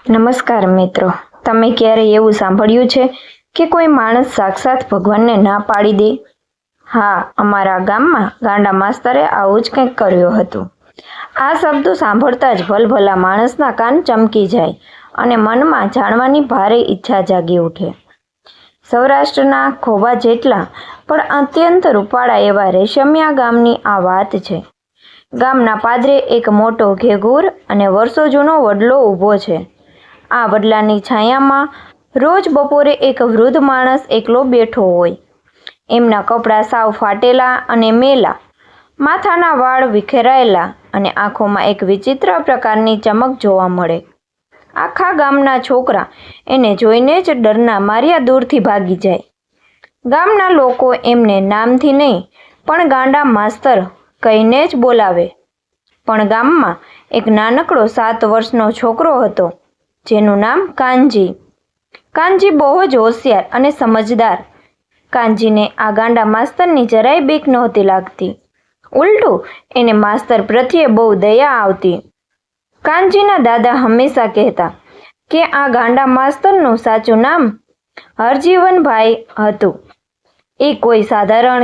નમસ્કાર મિત્રો, તમે ક્યારે એવું સાંભળ્યું છે કે કોઈ માણસ સાક્ષાત ભગવાનને ના પાડી દે? હા, અમારા ગામમાં ગાંડા માસ્તરે આવું જ કંઈક કર્યું હતું. આ શબ્દો સાંભળતા જ ભલભલા માણસના કાન ચમકી જાય અને મનમાં જાણવાની ભારે ઈચ્છા જાગી ઉઠે. સૌરાષ્ટ્રના ખોબા જેટલા પણ અત્યંત રૂપાળા એવા રેશમિયા ગામની આ વાત છે. ગામના પાદરે એક મોટો ઘેઘૂર અને વર્ષો જૂનો વડલો ઊભો છે. આ વડલાની છાયામાં રોજ બપોરે એક વૃદ્ધ માણસ એકલો બેઠો હોય. એમના કપડાં સાવ ફાટેલા અને મેલા, માથાના વાળ વિખેરાયેલા અને આંખોમાં એક વિચિત્ર પ્રકારની ચમક જોવા મળે. આખા ગામના છોકરા એને જોઈને જ ડરના માર્યા દૂરથી ભાગી જાય. ગામના લોકો એમને નામથી નહીં પણ ગાંડા માસ્તર કહીને જ બોલાવે. પણ ગામમાં એક નાનકડો 7 વર્ષનો છોકરો હતો જેનું નામ કાનજી. કાનજી બહુ જ હોશિયાર અને સમજદાર. કાનજીને આ ગાંડા માસ્તરની જરાય બીક નહોતી લાગતી. ઉલટું એને માસ્તર પ્રત્યે બહુ દયા આવતી. કાનજીના દાદા હંમેશા કહેતા કે આ ગાંડા માસ્તરનું સાચું નામ હરજીવનભાઈ હતું. એ કોઈ સાધારણ